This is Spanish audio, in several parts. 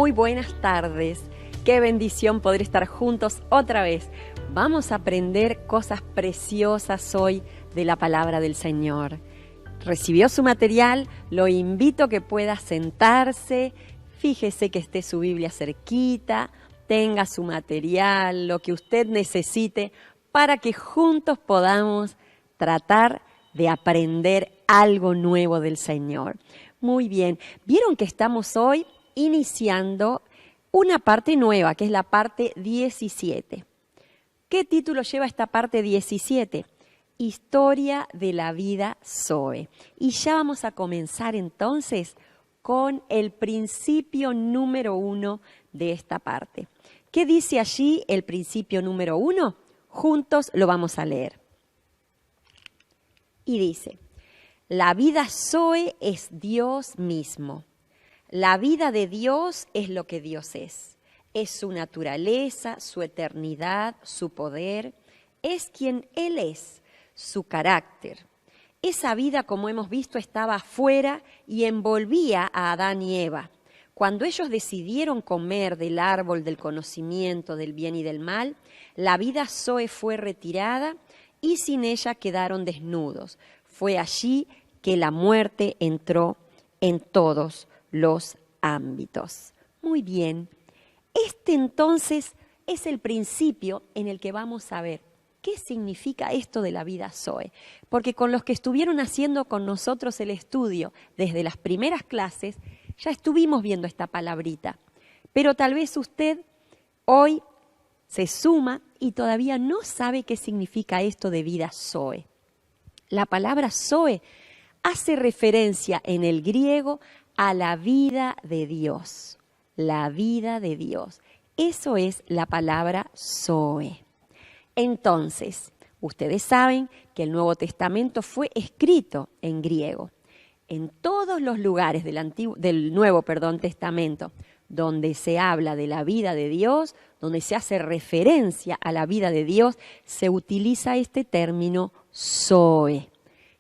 Muy buenas tardes. Qué bendición poder estar juntos otra vez. Vamos a aprender cosas preciosas hoy de la palabra del Señor. ¿Recibió su material? Lo invito a que pueda sentarse. Fíjese que esté su Biblia cerquita, tenga su material, lo que usted necesite, para que juntos podamos tratar de aprender algo nuevo del Señor. Muy bien, vieron que estamos hoy iniciando una parte nueva, que es la parte 17. ¿Qué título lleva esta parte 17? Historia de la vida Zoe. Y ya vamos a comenzar entonces con el principio número 1 de esta parte. ¿Qué dice allí el principio número 1? Juntos lo vamos a leer. Y dice: la vida Zoe es Dios mismo. La vida de Dios es lo que Dios es. Es su naturaleza, su eternidad, su poder. Es quien Él es, su carácter. Esa vida, como hemos visto, estaba afuera y envolvía a Adán y Eva. Cuando ellos decidieron comer del árbol del conocimiento del bien y del mal, la vida Zoe fue retirada y sin ella quedaron desnudos. Fue allí que la muerte entró en todos los ámbitos. Muy bien. Este entonces es el principio en el que vamos a ver qué significa esto de la vida Zoe. Porque con los que estuvieron haciendo con nosotros el estudio desde las primeras clases, ya estuvimos viendo esta palabrita. Pero tal vez usted hoy se suma y todavía no sabe qué significa esto de vida Zoe. La palabra Zoe hace referencia en el griego a la vida de Dios. La vida de Dios. Eso es la palabra Zoe. Entonces, ustedes saben que el Nuevo Testamento fue escrito en griego. En todos los lugares del Nuevo Testamento donde se habla de la vida de Dios, donde se hace referencia a la vida de Dios, se utiliza este término Zoe,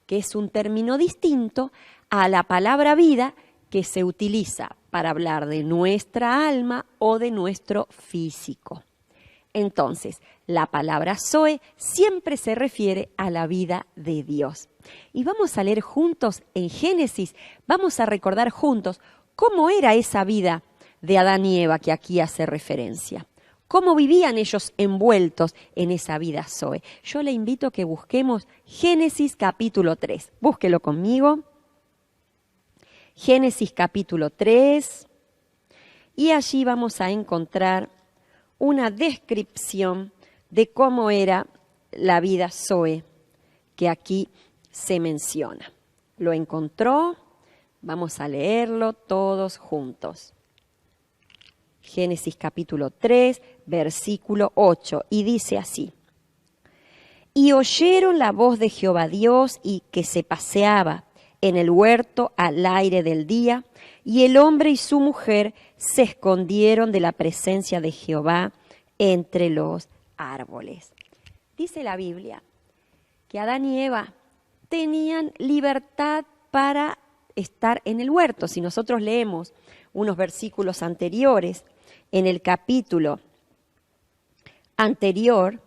que es un término distinto a la palabra vida que se utiliza para hablar de nuestra alma o de nuestro físico. Entonces, la palabra Zoe siempre se refiere a la vida de Dios. Y vamos a leer juntos en Génesis, vamos a recordar juntos cómo era esa vida de Adán y Eva que aquí hace referencia. Cómo vivían ellos envueltos en esa vida Zoe. Yo le invito a que busquemos Génesis capítulo 3. Búsquelo conmigo. Génesis capítulo 3. Y allí vamos a encontrar una descripción de cómo era la vida Zoe que aquí se menciona. ¿Lo encontró? Vamos a leerlo todos juntos. Génesis capítulo 3, versículo 8, y dice así: y oyeron la voz de Jehová Dios y que se paseaba en el huerto al aire del día, y el hombre y su mujer se escondieron de la presencia de Jehová entre los árboles. Dice la Biblia que Adán y Eva tenían libertad para estar en el huerto. Si nosotros leemos unos versículos anteriores, en el capítulo anterior,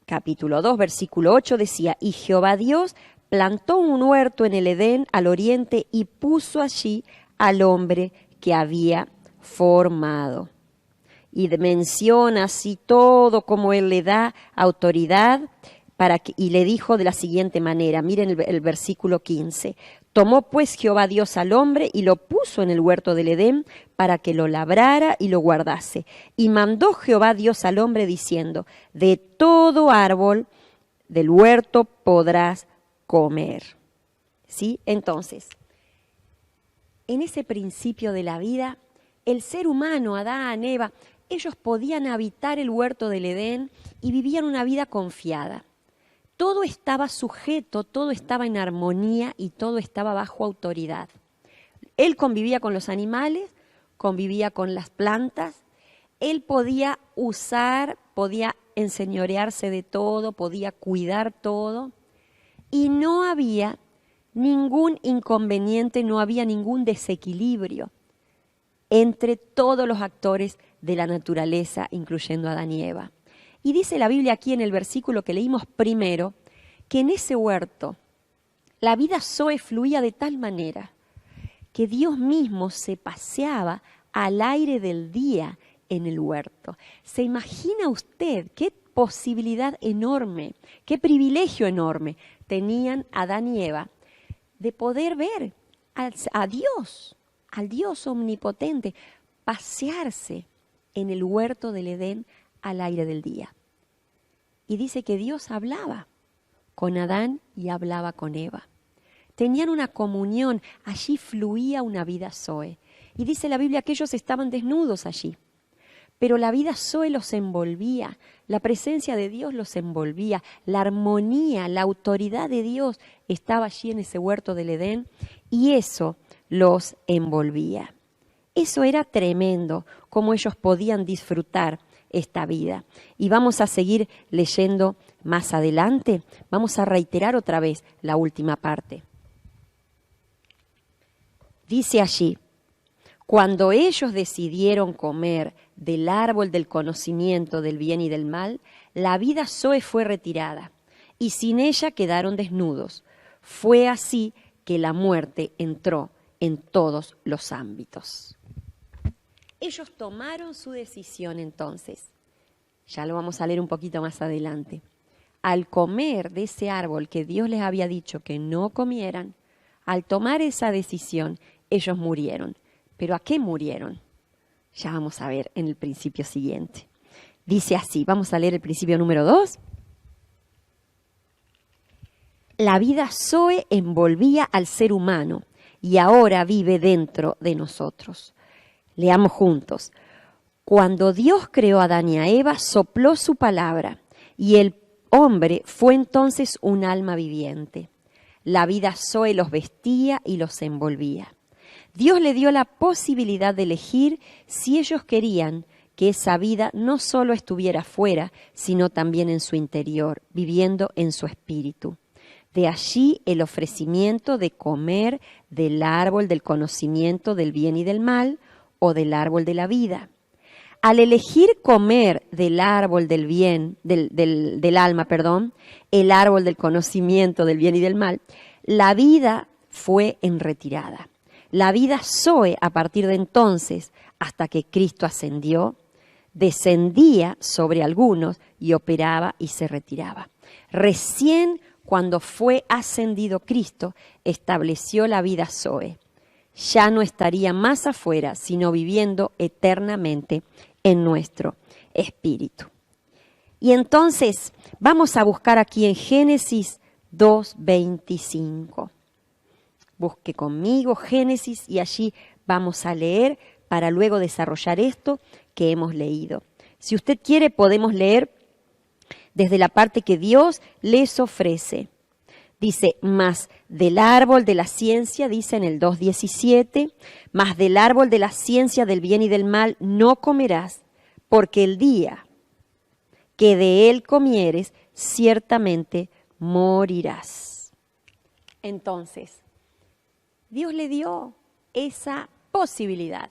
capítulo 2, versículo 8, decía: y Jehová Dios plantó un huerto en el Edén al oriente y puso allí al hombre que había formado. Y menciona así todo como él le da autoridad y le dijo de la siguiente manera. Miren el versículo 15. Tomó pues Jehová Dios al hombre y lo puso en el huerto del Edén para que lo labrara y lo guardase. Y mandó Jehová Dios al hombre diciendo: de todo árbol del huerto podrás comer. ¿Sí? Entonces, en ese principio de la vida, el ser humano, Adán, Eva, ellos podían habitar el huerto del Edén y vivían una vida confiada. Todo estaba sujeto, todo estaba en armonía y todo estaba bajo autoridad. Él convivía con los animales, convivía con las plantas, él podía usar, podía enseñorearse de todo, podía cuidar todo, y no había ningún inconveniente, no había ningún desequilibrio. entre todos los actores de la naturaleza, incluyendo a Adán y Eva. Y dice la Biblia aquí en el versículo que leímos primero, que en ese huerto la vida Zoe fluía de tal manera que Dios mismo se paseaba al aire del día en el huerto. ¿Se imagina usted qué posibilidad enorme, qué privilegio enorme tenían Adán y Eva de poder ver a Dios, al Dios omnipotente, pasearse en el huerto del Edén al aire del día? Y dice que Dios hablaba con Adán y hablaba con Eva. Tenían una comunión, allí fluía una vida Zoe. Y dice la Biblia que ellos estaban desnudos allí. Pero la vida Zoe los envolvía, la presencia de Dios los envolvía, la armonía, la autoridad de Dios estaba allí en ese huerto del Edén y eso los envolvía. Eso era tremendo, cómo ellos podían disfrutar esta vida. Y vamos a seguir leyendo más adelante, vamos a reiterar otra vez la última parte. Dice allí, cuando ellos decidieron comer del árbol del conocimiento del bien y del mal, la vida Zoe fue retirada y sin ella quedaron desnudos. Fue así que la muerte entró en todos los ámbitos. Ellos tomaron su decisión entonces, ya lo vamos a leer un poquito más adelante. Al comer de ese árbol que Dios les había dicho que no comieran, al tomar esa decisión, ellos murieron. ¿Pero a qué murieron? Ya vamos a ver en el principio siguiente. Dice así, vamos a leer el principio número 2. La vida Zoe envolvía al ser humano y ahora vive dentro de nosotros. Leamos juntos. Cuando Dios creó a Adán y a Eva, sopló su palabra y el hombre fue entonces un alma viviente. La vida Zoe los vestía y los envolvía. Dios le dio la posibilidad de elegir si ellos querían que esa vida no solo estuviera fuera, sino también en su interior, viviendo en su espíritu. De allí el ofrecimiento de comer del árbol del conocimiento del bien y del mal o del árbol de la vida. Al elegir comer del árbol del bien, del alma, el árbol del conocimiento del bien y del mal, la vida fue en retirada. La vida Zoe, a partir de entonces, hasta que Cristo ascendió, descendía sobre algunos y operaba y se retiraba. Recién cuando fue ascendido Cristo, estableció la vida Zoe. Ya no estaría más afuera, sino viviendo eternamente en nuestro espíritu. Y entonces vamos a buscar aquí en Génesis 2:25. Busque conmigo Génesis y allí vamos a leer para luego desarrollar esto que hemos leído. Si usted quiere, podemos leer desde la parte que Dios les ofrece. Dice, más del árbol de la ciencia, dice en el 2:17, más del árbol de la ciencia del bien y del mal no comerás, porque el día que de él comieres, ciertamente morirás. Entonces, Dios le dio esa posibilidad.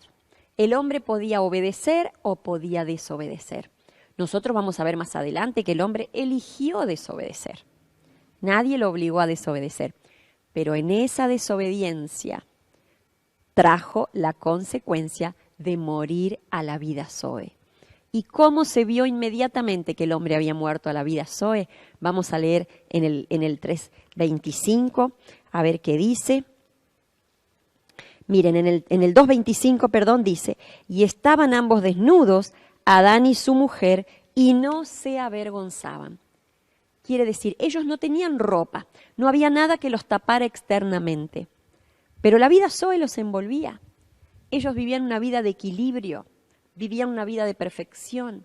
El hombre podía obedecer o podía desobedecer. Nosotros vamos a ver más adelante que el hombre eligió desobedecer. Nadie lo obligó a desobedecer. Pero en esa desobediencia trajo la consecuencia de morir a la vida Zoe. ¿Y cómo se vio inmediatamente que el hombre había muerto a la vida Zoe? Vamos a leer en el 3:25, a ver qué dice. Miren, en el 2:25, dice, y estaban ambos desnudos, Adán y su mujer, y no se avergonzaban. Quiere decir, ellos no tenían ropa, no había nada que los tapara externamente. Pero la vida Zoe los envolvía. Ellos vivían una vida de equilibrio, vivían una vida de perfección.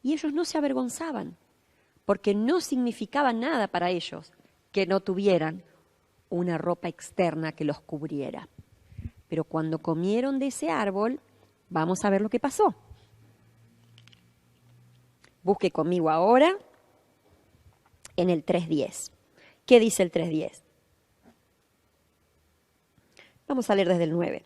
Y ellos no se avergonzaban, porque no significaba nada para ellos que no tuvieran una ropa externa que los cubriera. Pero cuando comieron de ese árbol, vamos a ver lo que pasó. Busque conmigo ahora en el 3:10. ¿Qué dice el 3:10? Vamos a leer desde el 9.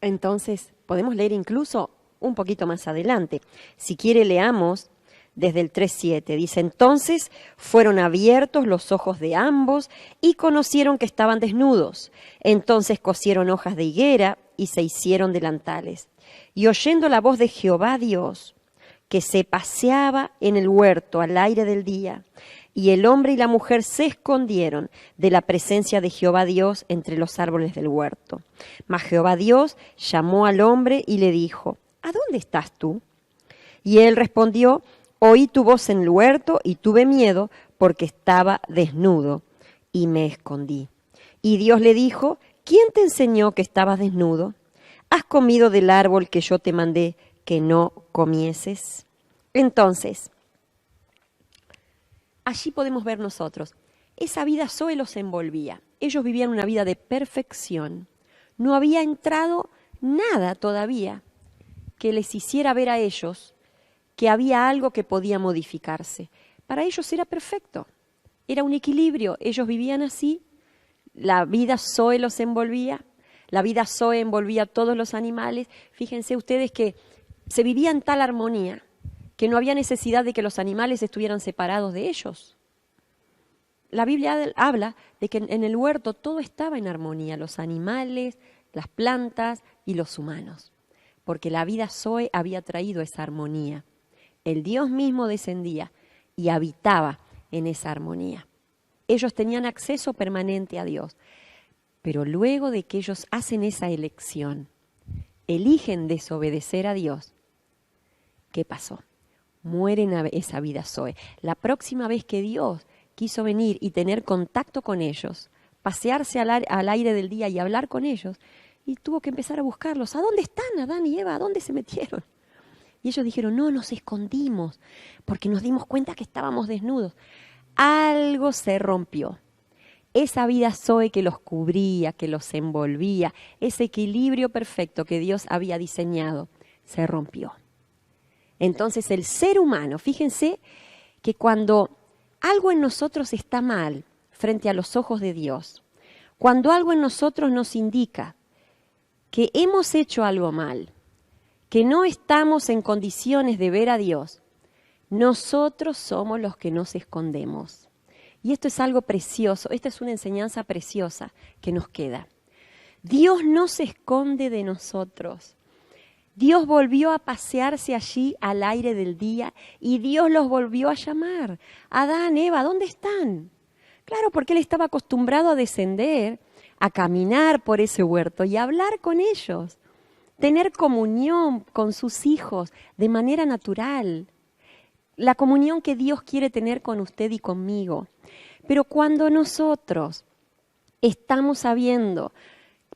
Entonces, podemos leer incluso un poquito más adelante. Si quiere, leamos desde el 3:7. Dice, entonces fueron abiertos los ojos de ambos y conocieron que estaban desnudos. Entonces cosieron hojas de higuera y se hicieron delantales. Y oyendo la voz de Jehová Dios, que se paseaba en el huerto al aire del día, y el hombre y la mujer se escondieron de la presencia de Jehová Dios entre los árboles del huerto. Mas Jehová Dios llamó al hombre y le dijo, ¿a dónde estás tú? Y él respondió, oí tu voz en el huerto y tuve miedo porque estaba desnudo y me escondí. Y Dios le dijo, ¿quién te enseñó que estabas desnudo? ¿Has comido del árbol que yo te mandé que no comieses? Entonces, allí podemos ver nosotros, esa vida Zoe los envolvía. Ellos vivían una vida de perfección. No había entrado nada todavía que les hiciera ver a ellos que había algo que podía modificarse. Para ellos era perfecto, era un equilibrio. Ellos vivían así, la vida Zoe los envolvía, la vida Zoe envolvía a todos los animales. Fíjense ustedes que se vivía en tal armonía que no había necesidad de que los animales estuvieran separados de ellos. La Biblia habla de que en el huerto todo estaba en armonía, los animales, las plantas y los humanos, porque la vida Zoe había traído esa armonía. El Dios mismo descendía y habitaba en esa armonía. Ellos tenían acceso permanente a Dios, pero luego de que ellos hacen esa elección, eligen desobedecer a Dios, ¿qué pasó? Mueren a esa vida Zoe. La próxima vez que Dios quiso venir y tener contacto con ellos, pasearse al aire del día y hablar con ellos, y tuvo que empezar a buscarlos. ¿A dónde están Adán y Eva? ¿A dónde se metieron? Y ellos dijeron, no, nos escondimos, porque nos dimos cuenta que estábamos desnudos. Algo se rompió. Esa vida Zoe que los cubría, que los envolvía, ese equilibrio perfecto que Dios había diseñado, se rompió. Entonces el ser humano, fíjense que cuando algo en nosotros está mal frente a los ojos de Dios, cuando algo en nosotros nos indica que hemos hecho algo mal, que no estamos en condiciones de ver a Dios, nosotros somos los que nos escondemos. Y esto es algo precioso, esta es una enseñanza preciosa que nos queda. Dios no se esconde de nosotros. Dios volvió a pasearse allí al aire del día y Dios los volvió a llamar. Adán, Eva, ¿dónde están? Claro, porque él estaba acostumbrado a descender, a caminar por ese huerto y a hablar con ellos, tener comunión con sus hijos de manera natural. La comunión que Dios quiere tener con usted y conmigo. Pero cuando nosotros estamos sabiendo,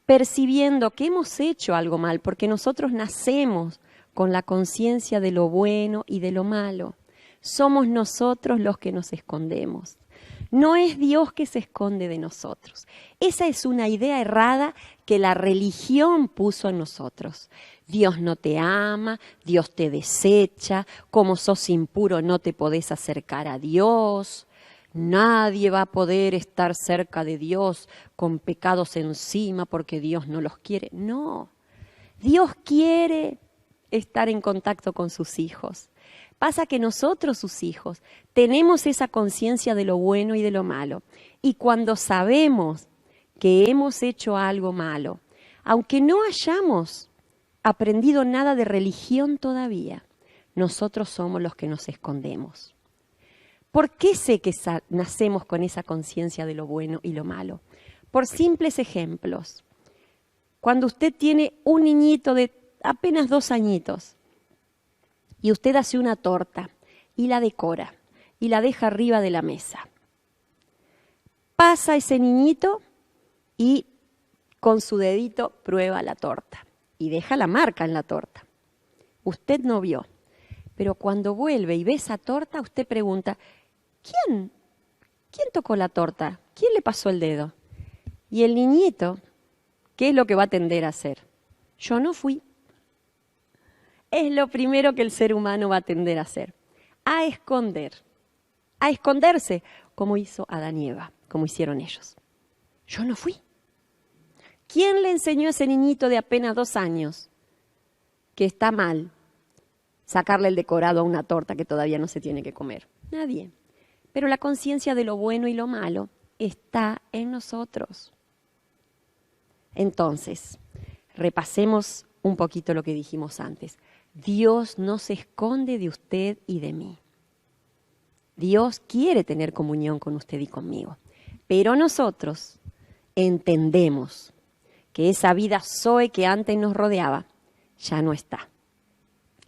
percibiendo que hemos hecho algo mal, porque nosotros nacemos con la conciencia de lo bueno y de lo malo, somos nosotros los que nos escondemos. No es Dios que se esconde de nosotros. Esa es una idea errada que la religión puso en nosotros. Dios no te ama, Dios te desecha, como sos impuro no te podés acercar a Dios. Nadie va a poder estar cerca de Dios con pecados encima porque Dios no los quiere. No, Dios quiere estar en contacto con sus hijos. Pasa que nosotros, sus hijos, tenemos esa conciencia de lo bueno y de lo malo. Y cuando sabemos que hemos hecho algo malo, aunque no hayamos aprendido nada de religión todavía, nosotros somos los que nos escondemos. ¿Por qué sé que nacemos con esa conciencia de lo bueno y lo malo? Por simples ejemplos. Cuando usted tiene un niñito de apenas 2 añitos y usted hace una torta y la decora y la deja arriba de la mesa, pasa ese niñito y con su dedito prueba la torta y deja la marca en la torta. Usted no vio, pero cuando vuelve y ve esa torta, usted pregunta, ¿Quién tocó la torta? ¿Quién le pasó el dedo? Y el niñito, ¿qué es lo que va a tender a hacer? Yo no fui. Es lo primero que el ser humano va a tender a hacer. A esconderse, como hizo Adán y Eva, como hicieron ellos. Yo no fui. ¿Quién le enseñó a ese niñito de apenas 2 años que está mal sacarle el decorado a una torta que todavía no se tiene que comer? Nadie. Pero la conciencia de lo bueno y lo malo está en nosotros. Entonces, repasemos un poquito lo que dijimos antes. Dios no se esconde de usted y de mí. Dios quiere tener comunión con usted y conmigo. Pero nosotros entendemos que esa vida Zoe que antes nos rodeaba ya no está.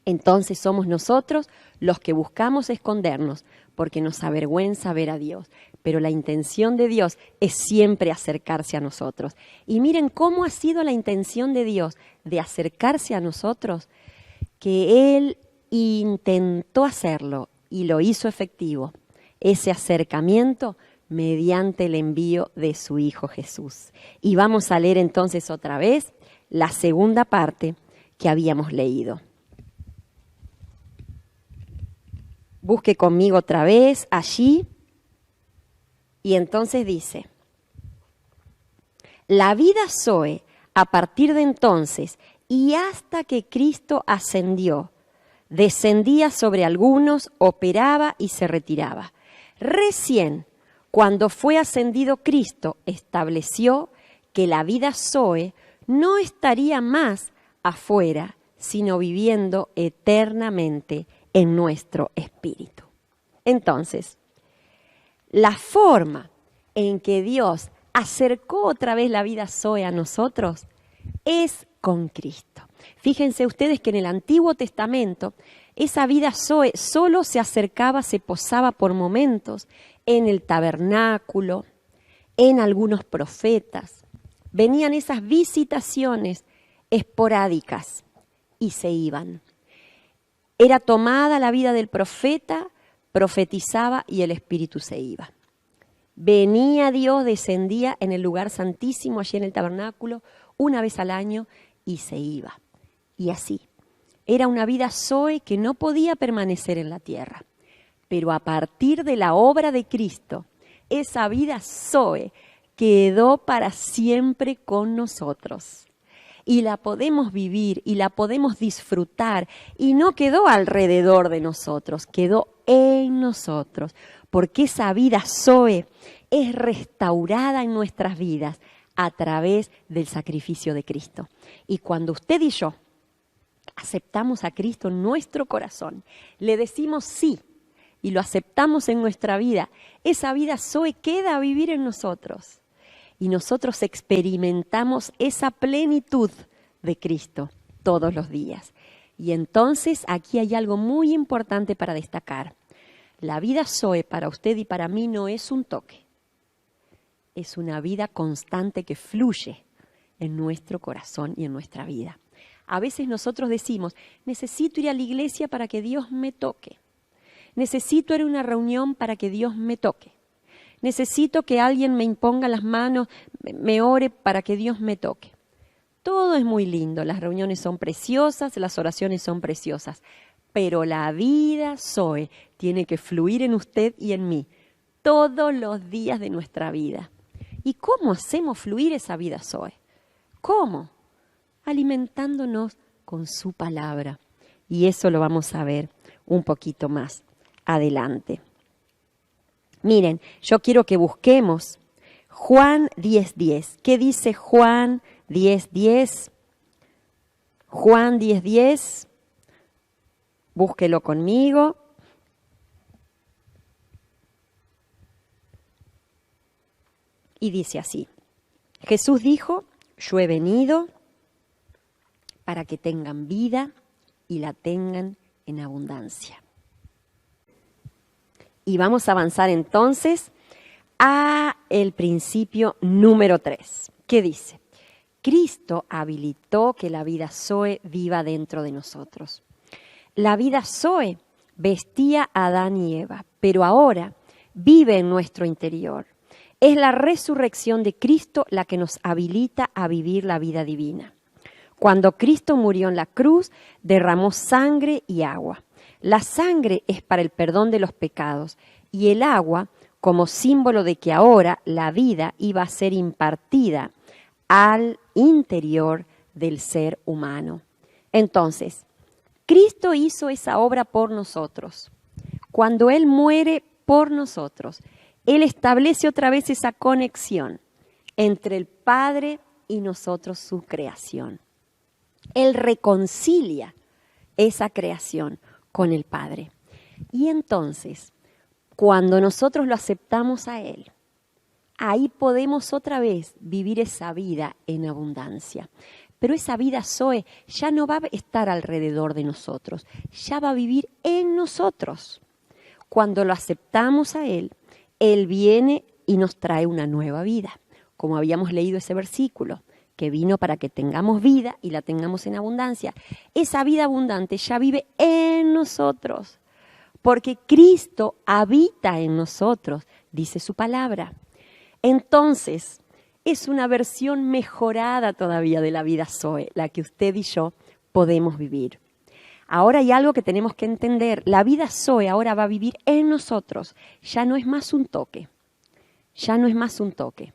Entonces somos nosotros los que buscamos escondernos porque nos avergüenza ver a Dios. Pero la intención de Dios es siempre acercarse a nosotros. Y miren cómo ha sido la intención de Dios de acercarse a nosotros, que Él intentó hacerlo y lo hizo efectivo, ese acercamiento mediante el envío de su Hijo Jesús. Y vamos a leer entonces otra vez la segunda parte que habíamos leído. Busque conmigo otra vez allí. Y entonces dice, la vida Zoe, a partir de entonces y hasta que Cristo ascendió, descendía sobre algunos, operaba y se retiraba. Recién, cuando fue ascendido Cristo, estableció que la vida Zoe no estaría más afuera, sino viviendo eternamente en nuestro espíritu. Entonces, la forma en que Dios acercó otra vez la vida Zoe a nosotros es con Cristo. Fíjense ustedes que en el Antiguo Testamento esa vida Zoe solo se acercaba, se posaba por momentos en el tabernáculo, en algunos profetas. Venían esas visitaciones esporádicas y se iban. Era tomada la vida del profeta, profetizaba y el Espíritu se iba. Venía Dios, descendía en el lugar santísimo, allí en el tabernáculo, una vez al año y se iba. Y así. Era una vida Zoe que no podía permanecer en la tierra. Pero a partir de la obra de Cristo, esa vida Zoe quedó para siempre con nosotros. Y la podemos vivir y la podemos disfrutar. Y no quedó alrededor de nosotros, quedó en nosotros. Porque esa vida Zoe es restaurada en nuestras vidas a través del sacrificio de Cristo. Y cuando usted y yo aceptamos a Cristo en nuestro corazón, le decimos sí y lo aceptamos en nuestra vida, esa vida Zoe queda a vivir en nosotros. Y nosotros experimentamos esa plenitud de Cristo todos los días. Y entonces aquí hay algo muy importante para destacar. La vida Zoe para usted y para mí no es un toque. Es una vida constante que fluye en nuestro corazón y en nuestra vida. A veces nosotros decimos, necesito ir a la iglesia para que Dios me toque. Necesito ir a una reunión para que Dios me toque. Necesito que alguien me imponga las manos, me ore para que Dios me toque. Todo es muy lindo, las reuniones son preciosas, las oraciones son preciosas, pero la vida Zoe tiene que fluir en usted y en mí todos los días de nuestra vida. ¿Y cómo hacemos fluir esa vida Zoe? ¿Cómo? Alimentándonos con su palabra. Y eso lo vamos a ver un poquito más adelante. Miren, yo quiero que busquemos Juan 10:10. ¿Qué dice Juan 10:10? Juan 10:10. Búsquelo conmigo. Y dice así. Jesús dijo, yo he venido para que tengan vida y la tengan en abundancia. Y vamos a avanzar entonces a el principio número 3. ¿Qué dice? Cristo habilitó que la vida Zoe viva dentro de nosotros. La vida Zoe vestía a Adán y Eva, pero ahora vive en nuestro interior. Es la resurrección de Cristo la que nos habilita a vivir la vida divina. Cuando Cristo murió en la cruz, derramó sangre y agua. La sangre es para el perdón de los pecados y el agua como símbolo de que ahora la vida iba a ser impartida al interior del ser humano. Entonces, Cristo hizo esa obra por nosotros. Cuando Él muere por nosotros, Él establece otra vez esa conexión entre el Padre y nosotros, su creación. Él reconcilia esa creación con el Padre. Y entonces, cuando nosotros lo aceptamos a Él, ahí podemos otra vez vivir esa vida en abundancia. Pero esa vida Zoe ya no va a estar alrededor de nosotros, ya va a vivir en nosotros. Cuando lo aceptamos a Él, Él viene y nos trae una nueva vida. Como habíamos leído ese versículo, que vino para que tengamos vida y la tengamos en abundancia. Esa vida abundante ya vive en nosotros, porque Cristo habita en nosotros, dice su palabra. Entonces, es una versión mejorada todavía de la vida Zoe, la que usted y yo podemos vivir. Ahora hay algo que tenemos que entender. La vida Zoe ahora va a vivir en nosotros. Ya no es más un toque. Ya no es más un toque.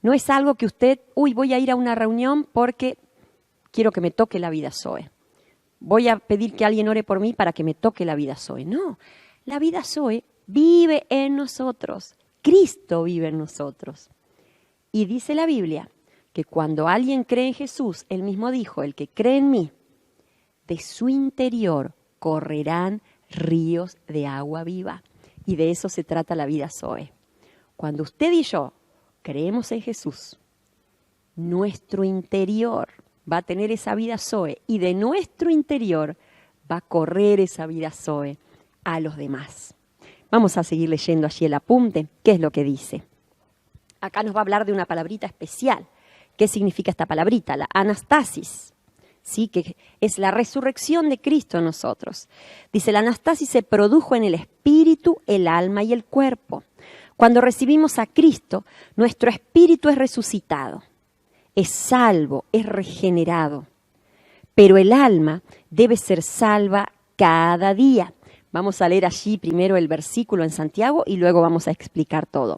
No es algo que usted, voy a ir a una reunión porque quiero que me toque la vida Zoe. Voy a pedir que alguien ore por mí para que me toque la vida Zoe. No, la vida Zoe vive en nosotros. Cristo vive en nosotros. Y dice la Biblia que cuando alguien cree en Jesús, Él mismo dijo, el que cree en mí, de su interior correrán ríos de agua viva. Y de eso se trata la vida Zoe. Cuando usted y yo creemos en Jesús, nuestro interior va a tener esa vida Zoe y de nuestro interior va a correr esa vida Zoe a los demás. Vamos a seguir leyendo allí el apunte. ¿Qué es lo que dice? Acá nos va a hablar de una palabrita especial. ¿Qué significa esta palabrita? La anastasis, ¿sí? Que es la resurrección de Cristo en nosotros. Dice, la anastasis se produjo en el espíritu, el alma y el cuerpo. Cuando recibimos a Cristo, nuestro espíritu es resucitado, es salvo, es regenerado. Pero el alma debe ser salva cada día. Vamos a leer allí primero el versículo en Santiago y luego vamos a explicar todo.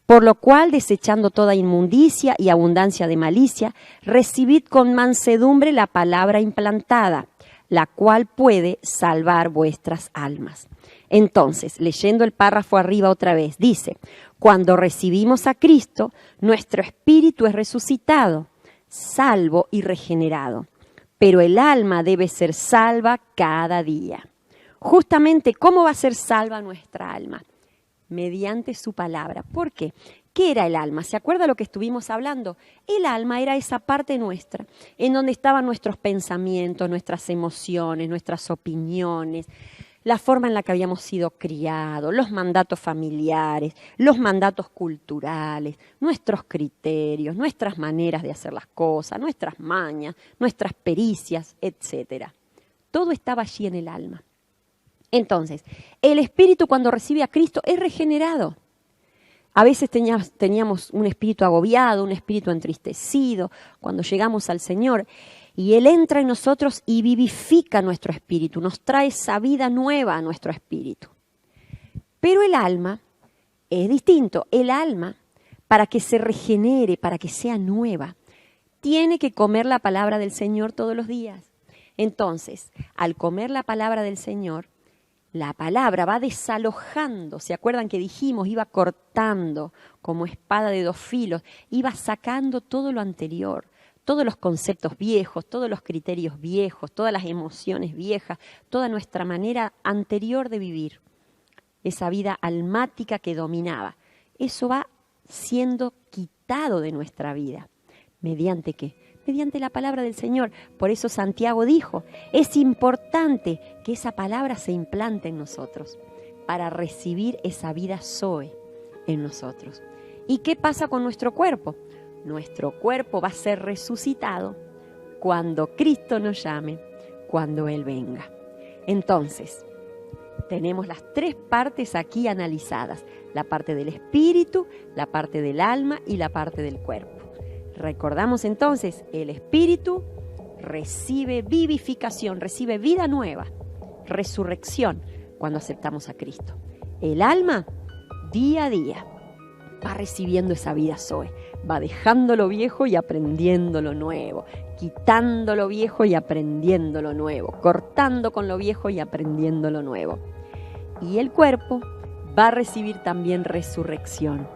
Por lo cual, desechando toda inmundicia y abundancia de malicia, recibid con mansedumbre la palabra implantada, la cual puede salvar vuestras almas. Entonces, leyendo el párrafo arriba otra vez, dice, cuando recibimos a Cristo, nuestro espíritu es resucitado, salvo y regenerado, pero el alma debe ser salva cada día. Justamente, ¿cómo va a ser salva nuestra alma? Mediante su palabra. ¿Por qué? ¿Qué era el alma? ¿Se acuerda lo que estuvimos hablando? El alma era esa parte nuestra, en donde estaban nuestros pensamientos, nuestras emociones, nuestras opiniones, la forma en la que habíamos sido criados, los mandatos familiares, los mandatos culturales, nuestros criterios, nuestras maneras de hacer las cosas, nuestras mañas, nuestras pericias, etc. Todo estaba allí en el alma. Entonces, el espíritu cuando recibe a Cristo es regenerado. A veces teníamos un espíritu agobiado, un espíritu entristecido cuando llegamos al Señor. Y Él entra en nosotros y vivifica nuestro espíritu, nos trae esa vida nueva a nuestro espíritu. Pero el alma es distinto. El alma, para que se regenere, para que sea nueva, tiene que comer la palabra del Señor todos los días. Entonces, al comer la palabra del Señor, la palabra va desalojando, ¿se acuerdan que dijimos? Iba cortando como espada de dos filos, iba sacando todo lo anterior, todos los conceptos viejos, todos los criterios viejos, todas las emociones viejas, toda nuestra manera anterior de vivir, esa vida almática que dominaba. Eso va siendo quitado de nuestra vida. ¿Mediante qué? Mediante la palabra del Señor. Por eso Santiago dijo, es importante que esa palabra se implante en nosotros para recibir esa vida Zoe en nosotros. ¿Y qué pasa con nuestro cuerpo? Nuestro cuerpo va a ser resucitado cuando Cristo nos llame, cuando Él venga. Entonces, tenemos las tres partes aquí analizadas, la parte del espíritu, la parte del alma y la parte del cuerpo. Recordamos entonces, el espíritu recibe vivificación, recibe vida nueva, resurrección cuando aceptamos a Cristo. El alma, día a día, va recibiendo esa vida Zoe, va dejando lo viejo y aprendiendo lo nuevo, quitando lo viejo y aprendiendo lo nuevo, cortando con lo viejo y aprendiendo lo nuevo. Y el cuerpo va a recibir también resurrección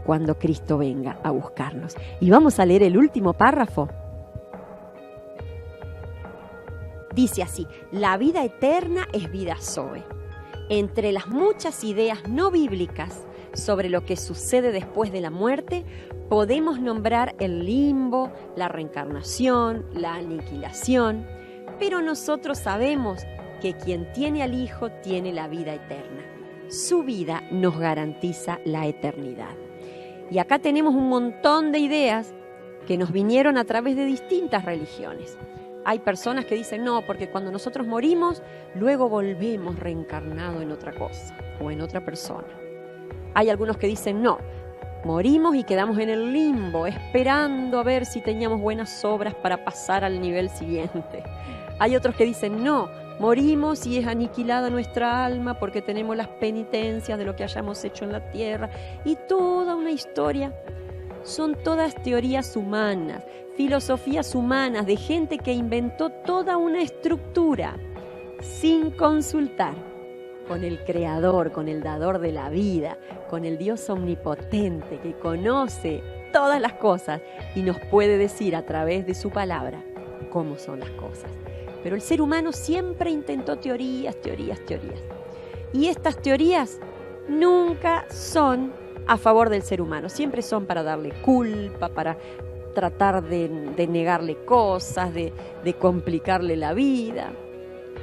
cuando Cristo venga a buscarnos. Y vamos a leer el último párrafo. Dice así: la vida eterna es vida Zoe. Entre las muchas ideas no bíblicas sobre lo que sucede después de la muerte, podemos nombrar el limbo, la reencarnación, la aniquilación, pero nosotros sabemos que quien tiene al Hijo tiene la vida eterna. Su vida nos garantiza la eternidad. Y acá tenemos un montón de ideas que nos vinieron a través de distintas religiones. Hay personas que dicen no, porque cuando nosotros morimos, luego volvemos reencarnado en otra cosa o en otra persona. Hay algunos que dicen no, morimos y quedamos en el limbo, esperando a ver si teníamos buenas obras para pasar al nivel siguiente. Hay otros que dicen no, morimos y es aniquilada nuestra alma porque tenemos las penitencias de lo que hayamos hecho en la tierra y toda una historia. Son todas teorías humanas, filosofías humanas de gente que inventó toda una estructura sin consultar con el Creador, con el dador de la vida, con el Dios omnipotente que conoce todas las cosas y nos puede decir a través de su palabra cómo son las cosas. Pero el ser humano siempre intentó teorías. Y estas teorías nunca son a favor del ser humano, siempre son para darle culpa, para tratar de negarle cosas, de complicarle la vida.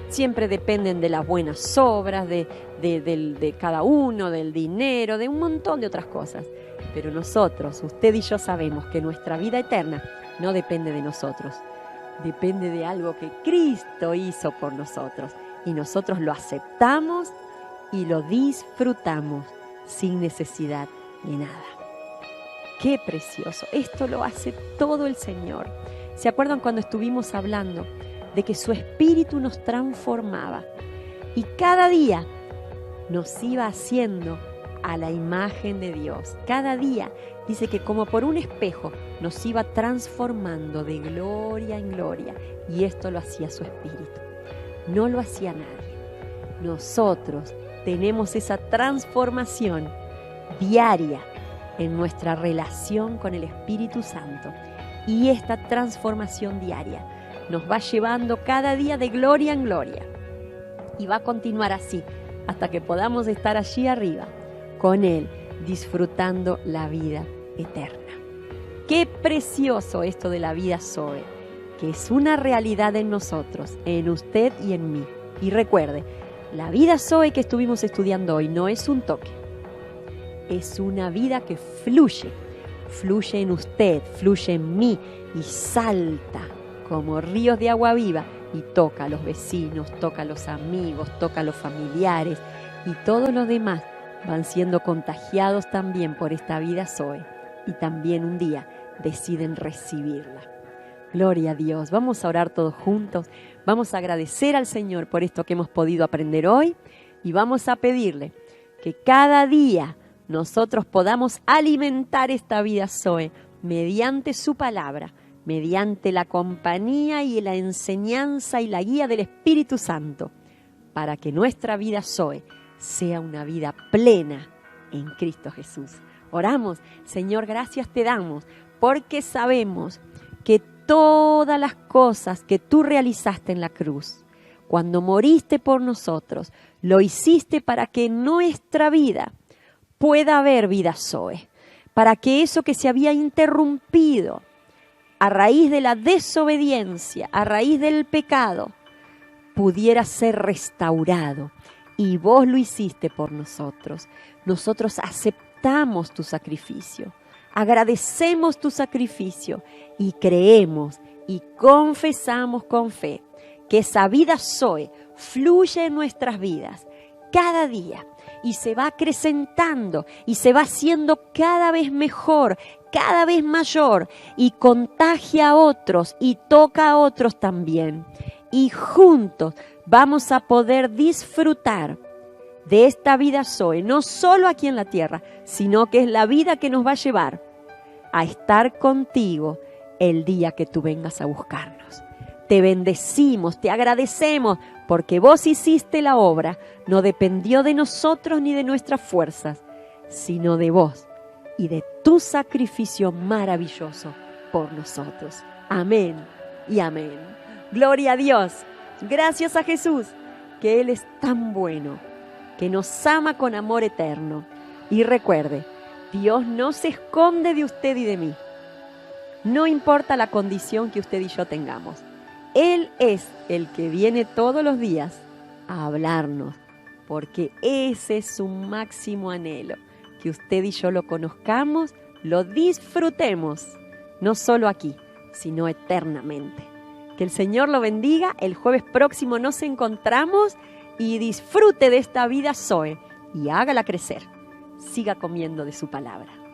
Siempre dependen de las buenas obras, de cada uno, del dinero, de un montón de otras cosas. Pero nosotros, usted y yo sabemos que nuestra vida eterna no depende de nosotros. Depende de algo que Cristo hizo por nosotros. Y nosotros lo aceptamos y lo disfrutamos sin necesidad de nada. ¡Qué precioso! Esto lo hace todo el Señor. ¿Se acuerdan cuando estuvimos hablando de que su Espíritu nos transformaba? Y cada día nos iba haciendo a la imagen de Dios. Cada día dice que como por un espejo nos iba transformando de gloria en gloria. Y esto lo hacía su Espíritu. No lo hacía nadie. Nosotros tenemos esa transformación diaria en nuestra relación con el Espíritu Santo. Y esta transformación diaria nos va llevando cada día de gloria en gloria. Y va a continuar así hasta que podamos estar allí arriba con Él, disfrutando la vida eterna. Qué precioso esto de la vida Zoe, que es una realidad en nosotros, en usted y en mí. Y recuerde, la vida Zoe que estuvimos estudiando hoy no es un toque, es una vida que fluye en usted, fluye en mí y salta como ríos de agua viva y toca a los vecinos, toca a los amigos, toca a los familiares y todos los demás van siendo contagiados también por esta vida Zoe y también un día deciden recibirla. Gloria a Dios. Vamos a orar todos juntos, vamos a agradecer al Señor por esto que hemos podido aprender hoy y vamos a pedirle que cada día nosotros podamos alimentar esta vida Zoe mediante su palabra, mediante la compañía y la enseñanza y la guía del Espíritu Santo, para que nuestra vida Zoe sea una vida plena en Cristo Jesús. Oramos, Señor, gracias te damos, porque sabemos que todas las cosas que tú realizaste en la cruz, cuando moriste por nosotros, lo hiciste para que nuestra vida pueda haber vida Zoe, para que eso que se había interrumpido a raíz de la desobediencia, a raíz del pecado, pudiera ser restaurado. Y vos lo hiciste por nosotros. Nosotros aceptamos tu sacrificio, agradecemos tu sacrificio y creemos y confesamos con fe que esa vida Zoe fluye en nuestras vidas cada día y se va acrecentando y se va haciendo cada vez mejor, cada vez mayor y contagia a otros y toca a otros también. Y juntos vamos a poder disfrutar de esta vida Zoe, no solo aquí en la tierra, sino que es la vida que nos va a llevar a estar contigo el día que tú vengas a buscarnos. Te bendecimos, te agradecemos, porque vos hiciste la obra, no dependió de nosotros ni de nuestras fuerzas, sino de vos y de tu sacrificio maravilloso por nosotros. Amén y amén. Gloria a Dios. Gracias a Jesús, que Él es tan bueno, que nos ama con amor eterno. Y recuerde, Dios no se esconde de usted y de mí. No importa la condición que usted y yo tengamos. Él es el que viene todos los días a hablarnos, porque ese es su máximo anhelo, que usted y yo lo conozcamos, lo disfrutemos, no solo aquí, sino eternamente. Que el Señor lo bendiga. El jueves próximo nos encontramos y disfrute de esta vida Zoe y hágala crecer. Siga comiendo de su palabra.